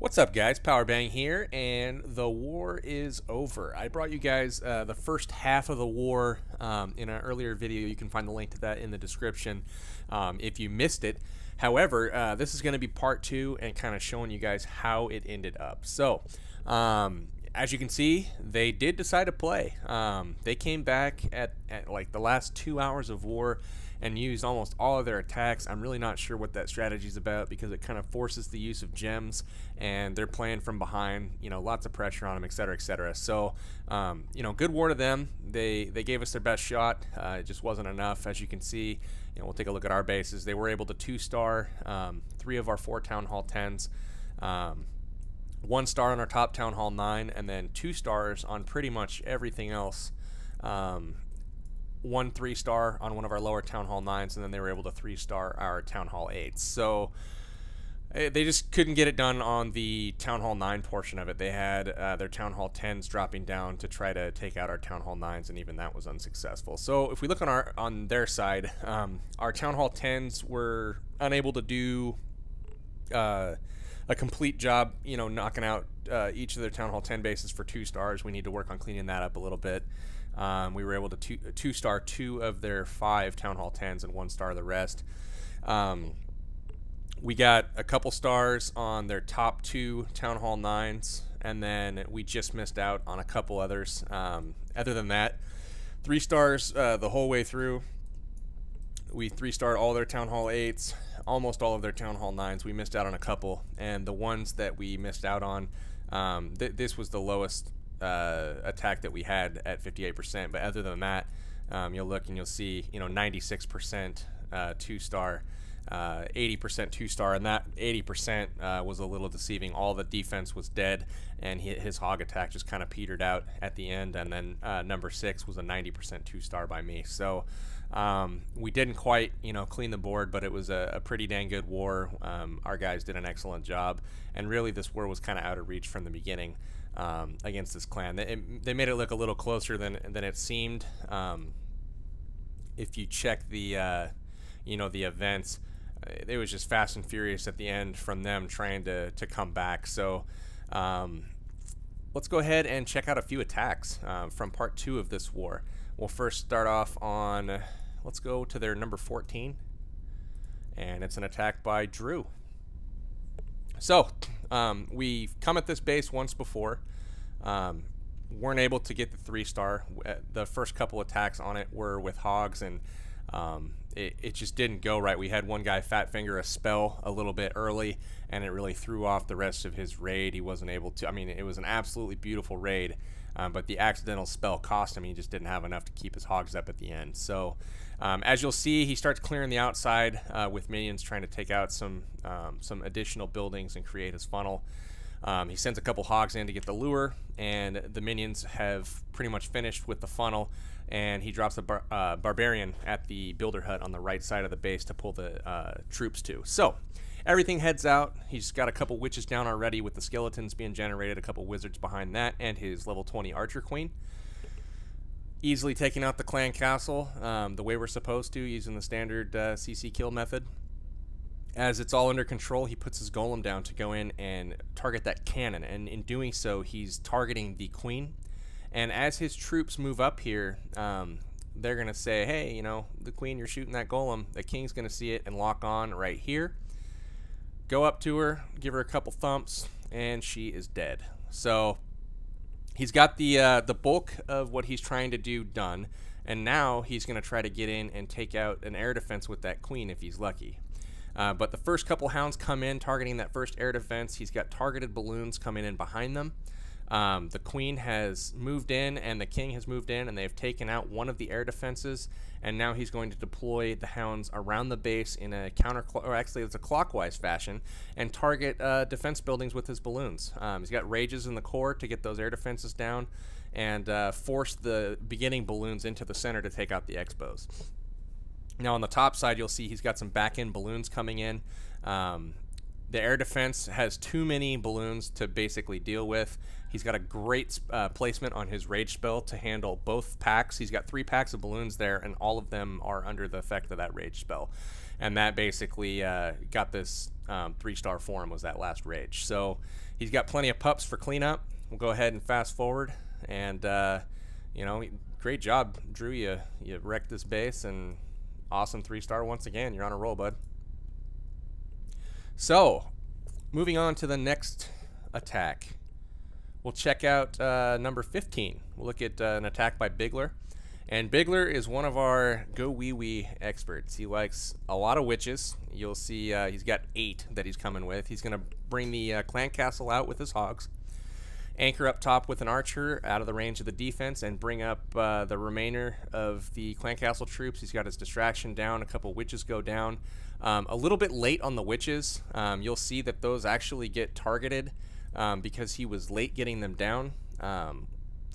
What's up, guys? Powerbang here, and the war is over. I brought you guys the first half of the war in an earlier video. You can find the link to that in the description if you missed it. However, this is going to be part two and kind of showing you guys how it ended up. So, as you can see, they did decide to play. They came back at like the last 2 hours of war and used almost all of their attacks. I'm really not sure what that strategy is about because it kind of forces the use of gems, and they're playing from behind, you know, lots of pressure on them, etc., etc. So, you know, good war to them. They gave us their best shot. It just wasn't enough. As you can see, you know, we'll take a look at our bases. They were able to 2-star 3 of our 4 Town Hall 10s, 1 star on our top Town Hall 9, and then 2 stars on pretty much everything else. 1 3-star on one of our lower Town Hall 9s, and then they were able to 3-star our Town Hall 8s. So they just couldn't get it done on the Town Hall 9 portion of it. They had their Town Hall 10s dropping down to try to take out our Town Hall 9s, and even that was unsuccessful. So if we look on their side, our Town Hall 10s were unable to do a complete job, you know, knocking out each of their Town Hall 10 bases for 2 stars. We need to work on cleaning that up a little bit. We were able to 2-star 2 of their 5 Town Hall 10s and 1-star the rest. We got a couple stars on their top 2 Town Hall 9s, and then we just missed out on a couple others. Other than that, 3 stars the whole way through. We 3-starred all their Town Hall 8s, almost all of their Town Hall 9s. We missed out on a couple, and the ones that we missed out on, this was the lowest attack that we had at 58%. But other than that, you'll look and you'll see, you know, 96% 2-star, 80% 2-star, and that 80% was a little deceiving. All the defense was dead, and his hog attack just kind of petered out at the end. And then number 6 was a 90% 2-star by me. So we didn't quite, you know, clean the board, but it was a pretty dang good war. Our guys did an excellent job, and really this war was kind of out of reach from the beginning against this clan. They made it look a little closer than it seemed. If you check the you know, the events, it was just fast and furious at the end from them trying to come back. So let's go ahead and check out a few attacks from part 2 of this war. We'll first start off on, let's go to their number 14, and it's an attack by Drew. So we've come at this base once before, weren't able to get the 3-star. The first couple attacks on it were with Hogs, and it just didn't go right. We had one guy fat finger a spell a little bit early, and it really threw off the rest of his raid. He wasn't able to, I mean, it was an absolutely beautiful raid, but the accidental spell cost him. He just didn't have enough to keep his Hogs up at the end. So as you'll see, he starts clearing the outside with minions, trying to take out some additional buildings and create his funnel. He sends a couple Hogs in to get the lure, and the minions have pretty much finished with the funnel, and he drops a barbarian at the builder hut on the right side of the base to pull the troops to. So everything heads out. He's got a couple witches down already with the skeletons being generated, a couple wizards behind that, and his level 20 archer queen. Easily taking out the clan castle the way we're supposed to, using the standard CC kill method. As it's all under control, he puts his golem down to go in and target that cannon, and in doing so, he's targeting the queen. And as his troops move up here, they're going to say, hey, you know, the queen, you're shooting that golem. The king's going to see it and lock on right here. Go up to her, give her a couple thumps, and she is dead. So he's got the bulk of what he's trying to do done, and now he's going to try to get in and take out an air defense with that queen if he's lucky. But the first couple hounds come in targeting that first air defense. He's got targeted balloons coming in behind them. The queen has moved in and the king has moved in, and they've taken out one of the air defenses, and now he's going to deploy the hounds around the base in a or actually it's a clockwise fashion, and target defense buildings with his balloons. He's got rages in the core to get those air defenses down, and force the beginning balloons into the center to take out the expos. Now on the top side, you'll see he's got some back-end balloons coming in. The air defense has too many balloons to basically deal with. He's got a great placement on his rage spell to handle both packs. He's got 3 packs of balloons there, and all of them are under the effect of that rage spell. And that basically got this 3-star for him was that last rage. So he's got plenty of pups for cleanup. We'll go ahead and fast forward. And, you know, great job, Drew. You wrecked this base, and awesome 3-star once again. You're on a roll, bud. So, moving on to the next attack. We'll check out number 15. We'll look at an attack by Bigler. And Bigler is one of our Gowiwi experts. He likes a lot of witches. You'll see he's got 8 that he's coming with. He's going to bring the clan castle out with his hogs, anchor up top with an archer out of the range of the defense, and bring up the remainder of the clan castle troops. He's got his distraction down. A couple witches go down. A little bit late on the witches. You'll see that those actually get targeted because he was late getting them down.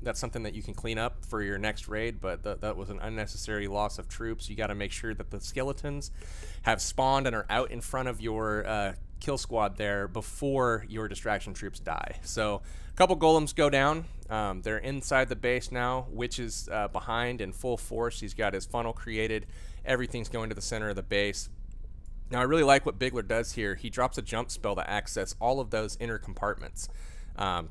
That's something that you can clean up for your next raid, but that was an unnecessary loss of troops. You got to make sure that the skeletons have spawned and are out in front of your kill squad there before your distraction troops die. So a couple golems go down. They're inside the base now. Witch is behind in full force. He's got his funnel created. Everything's going to the center of the base. Now I really like what Bigler does here. He drops a jump spell to access all of those inner compartments.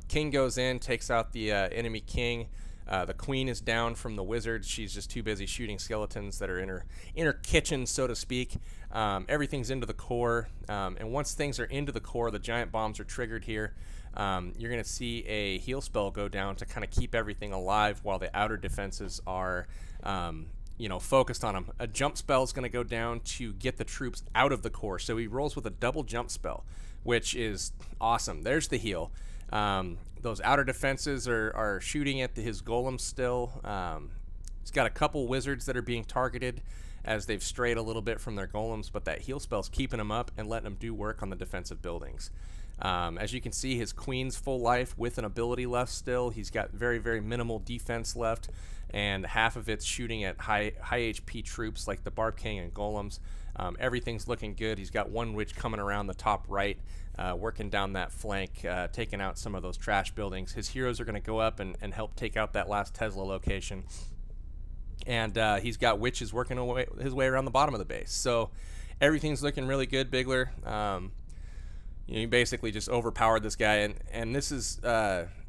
King goes in, takes out the enemy king. The queen is down from the wizard. She's just too busy shooting skeletons that are in her inner kitchen, so to speak. Everything's into the core, and once things are into the core, the giant bombs are triggered here. You're going to see a heal spell go down to kind of keep everything alive while the outer defenses are you know, focused on them. A jump spell is going to go down to get the troops out of the core. So he rolls with a double jump spell, which is awesome. There's the heal. Those outer defenses are shooting at his golem still. He's got a couple wizards that are being targeted as they've strayed a little bit from their golems, but that heal spell's keeping them up and letting them do work on the defensive buildings. As you can see, his queen's full life with an ability left still. He's got very, very minimal defense left, and half of it's shooting at high HP troops like the Barb King and golems. Everything's looking good. He's got one witch coming around the top right, working down that flank, taking out some of those trash buildings. His heroes are going to go up and help take out that last Tesla location. And he's got witches working his way around the bottom of the base. So everything's looking really good, Bigler. You know, you basically just overpowered this guy, and this is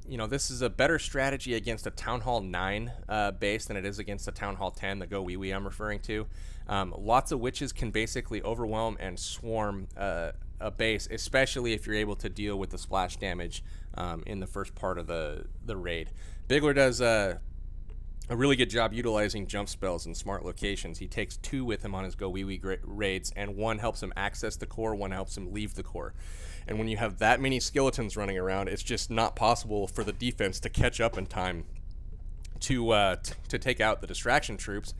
you know, this is a better strategy against a Town Hall 9 base than it is against a Town Hall 10, the Gowiwi I'm referring to. Lots of witches can basically overwhelm and swarm a base, especially if you're able to deal with the splash damage in the first part of the raid. Bigler does a really good job utilizing jump spells in smart locations. He takes 2 with him on his Gowiwi raids, and 1 helps him access the core, 1 helps him leave the core. And when you have that many skeletons running around, it's just not possible for the defense to catch up in time to take out the distraction troops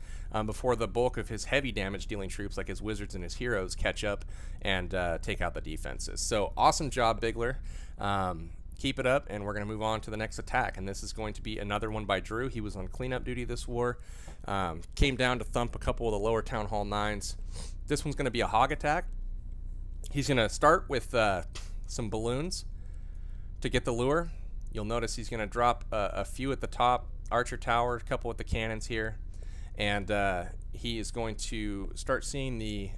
before the bulk of his heavy damage dealing troops like his wizards and his heroes catch up and take out the defenses. So awesome job, Bigler. Keep it up, and we're going to move on to the next attack, and this is going to be another one by Drew. He was on cleanup duty this war. Came down to thump a couple of the lower Town Hall 9s. This one's going to be a hog attack. He's going to start with some balloons to get the lure. You'll notice he's going to drop a few at the top, archer tower, a couple with the cannons here, and he is going to start seeing the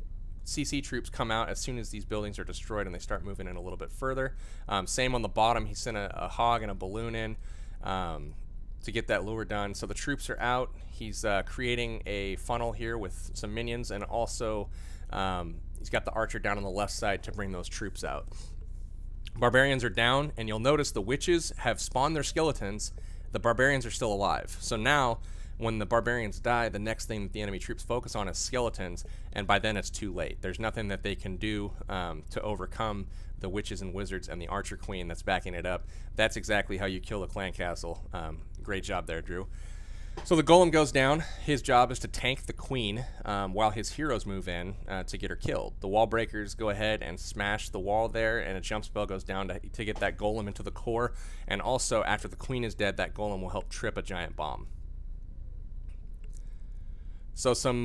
CC troops come out as soon as these buildings are destroyed and they start moving in a little bit further. Same on the bottom. He sent a hog and a balloon in to get that lure done. So the troops are out. He's creating a funnel here with some minions, and also he's got the archer down on the left side to bring those troops out. Barbarians are down, and you'll notice the witches have spawned their skeletons. The barbarians are still alive. So now, when the barbarians die, the next thing that the enemy troops focus on is skeletons, and by then it's too late. There's nothing that they can do to overcome the witches and wizards and the archer queen that's backing it up. That's exactly how you kill a clan castle. Great job there, Drew. So the golem goes down. His job is to tank the queen while his heroes move in to get her killed. The wall breakers go ahead and smash the wall there, and a jump spell goes down to get that golem into the core. And also, after the queen is dead, that golem will help trip a giant bomb. So some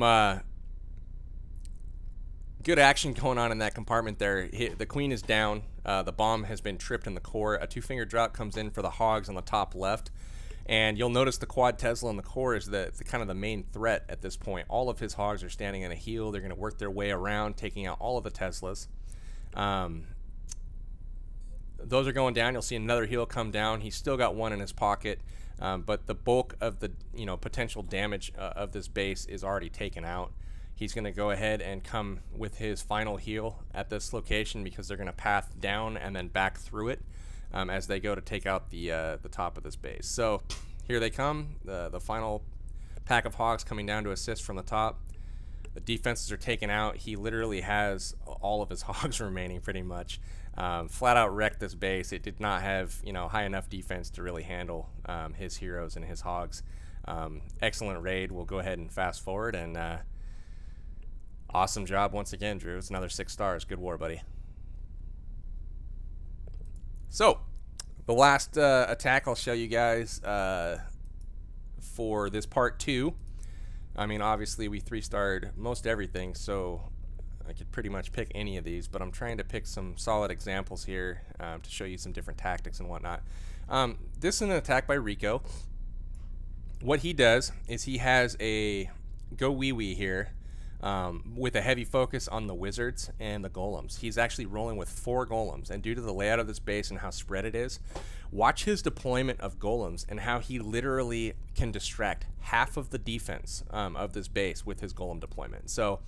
good action going on in that compartment there. The queen is down. The bomb has been tripped in the core. A 2-finger drop comes in for the hogs on the top left. And you'll notice the quad Tesla in the core is the kind of the main threat at this point. All of his hogs are standing in a heel. They're going to work their way around, taking out all of the Teslas. Those are going down. You'll see another heal come down. He's still got one in his pocket, but the bulk of the potential damage of this base is already taken out. He's going to go ahead and come with his final heal at this location because they're going to path down and then back through it as they go to take out the top of this base. So here they come, the final pack of hogs coming down to assist from the top. The defenses are taken out. He literally has all of his hogs remaining pretty much. Flat out wrecked this base. It did not have high enough defense to really handle his heroes and his hogs. Excellent raid. We'll go ahead and fast forward, and awesome job once again, Drew. It's another 6 stars. Good war, buddy. So the last attack I'll show you guys for this part 2. I mean, obviously we 3-starred most everything, so I could pretty much pick any of these, but I'm trying to pick some solid examples here to show you some different tactics and whatnot. This is an attack by Rico. What he does is he has a Gowiwi here with a heavy focus on the wizards and the golems. He's actually rolling with 4 golems, and due to the layout of this base and how spread it is, watch his deployment of golems and how he literally can distract half of the defense of this base with his golem deployment. So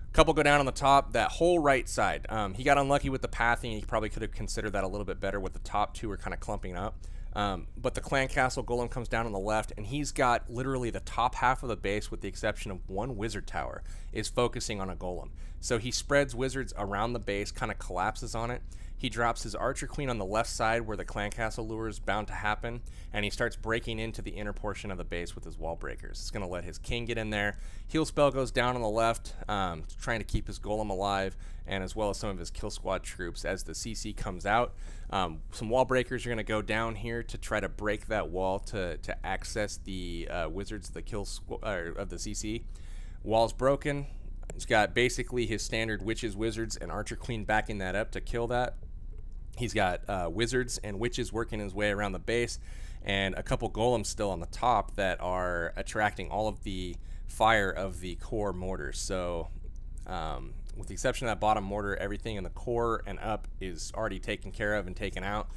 a couple go down on the top, that whole right side. He got unlucky with the pathing. He probably could have considered that a little bit better with the top 2 are kind of clumping up. But the clan castle golem comes down on the left, and he's got literally the top half of the base, with the exception of 1 wizard tower, is focusing on a golem. So he spreads wizards around the base, kind of collapses on it. He drops his archer queen on the left side where the clan castle lure is bound to happen, and he starts breaking into the inner portion of the base with his wall breakers. It's going to let his king get in there. Heal spell goes down on the left, trying to keep his golem alive, and as well as some of his kill squad troops as the CC comes out. Some wall breakers are going to go down here to try to break that wall to access the wizards of the of the CC. Wall's broken. He's got basically his standard witches, wizards, and archer queen backing that up to kill that. He's got wizards and witches working his way around the base, and a couple golems still on the top that are attracting all of the fire of the core mortars. So with the exception of that bottom mortar, everything in the core and up is already taken care of and taken out.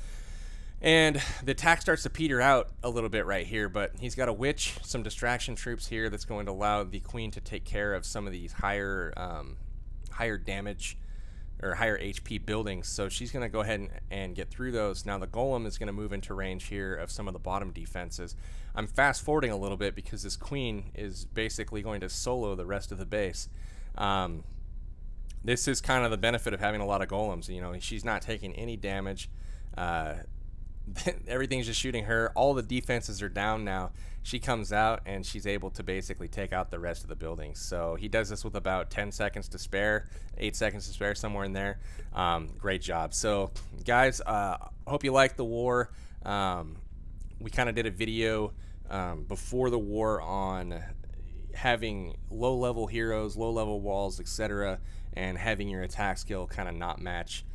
And the attack starts to peter out a little bit right here, but he's got a witch, some distraction troops here that's going to allow the queen to take care of some of these higher damage or higher HP buildings. So she's going to go ahead and get through those. Now the golem is going to move into range here of some of the bottom defenses. I'm fast forwarding a little bit because this queen is basically going to solo the rest of the base. This is kind of the benefit of having a lot of golems. She's not taking any damage. Everything's just shooting her. All the defenses are down now. She comes out and she's able to basically take out the rest of the buildings. So he does this with about 10 seconds to spare, 8 seconds to spare, somewhere in there. Great job. So guys, hope you liked the war. We kind of did a video before the war on having low-level heroes, low-level walls, etc., and having your attack skill kind of not match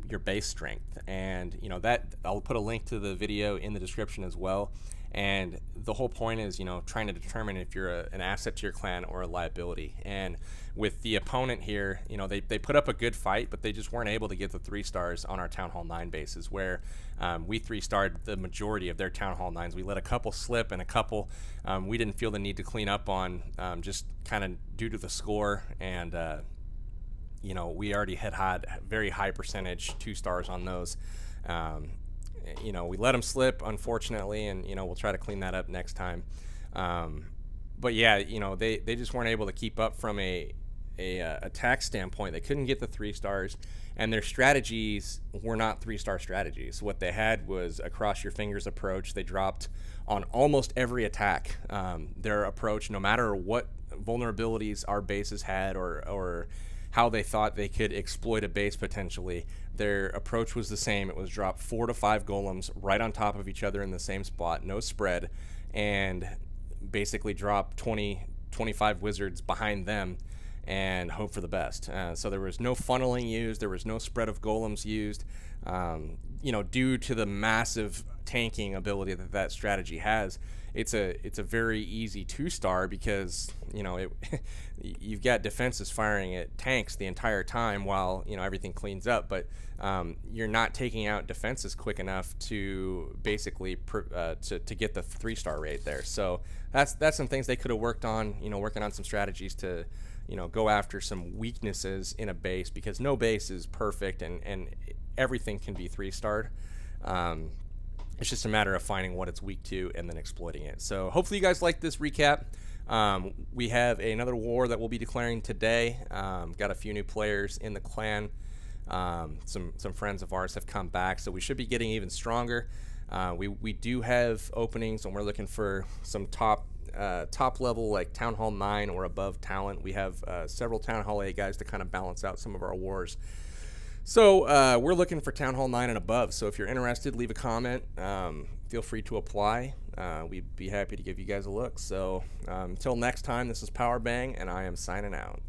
your base strength. And that I'll put a link to the video in the description as well. And the whole point is trying to determine if you're an asset to your clan or a liability. And with the opponent here, they put up a good fight, but they just weren't able to get the 3 stars on our Town Hall 9 bases, where we 3-starred the majority of their Town Hall 9s. We let a couple slip, and a couple we didn't feel the need to clean up on, just kind of due to the score. And we already had very high percentage 2 stars on those. We let them slip, unfortunately, and we'll try to clean that up next time. But yeah, they just weren't able to keep up from a attack standpoint. They couldn't get the 3 stars, and their strategies were not 3-star strategies. What they had was a cross your fingers approach. They dropped on almost every attack. Their approach, no matter what vulnerabilities our bases had or how they thought they could exploit a base potentially, their approach was the same. It was drop 4 to 5 golems right on top of each other in the same spot, no spread, and basically drop 20-25 wizards behind them and hope for the best. So there was no funneling used, there was no spread of golems used. you know, due to the massive tanking ability that that strategy has, it's a very easy 2-star because, you know, you've got defenses firing at tanks the entire time while, you know, everything cleans up, but you're not taking out defenses quick enough to basically to get the 3-star rate there. So that's some things they could have worked on, you know, working on some strategies to, you know, go after some weaknesses in a base, because no base is perfect and everything can be 3-starred. It's just a matter of finding what it's weak to and then exploiting it. So hopefully you guys like this recap. We have another war that we'll be declaring today. Got a few new players in the clan. Some friends of ours have come back, so we should be getting even stronger. We do have openings, and we're looking for some top level, like Town Hall 9 or above talent. We have several Town Hall 8 guys to kind of balance out some of our wars. So we're looking for Town Hall 9 and above. So if you're interested, leave a comment. Feel free to apply. We'd be happy to give you guys a look. So until next time, this is Powerbang, and I am signing out.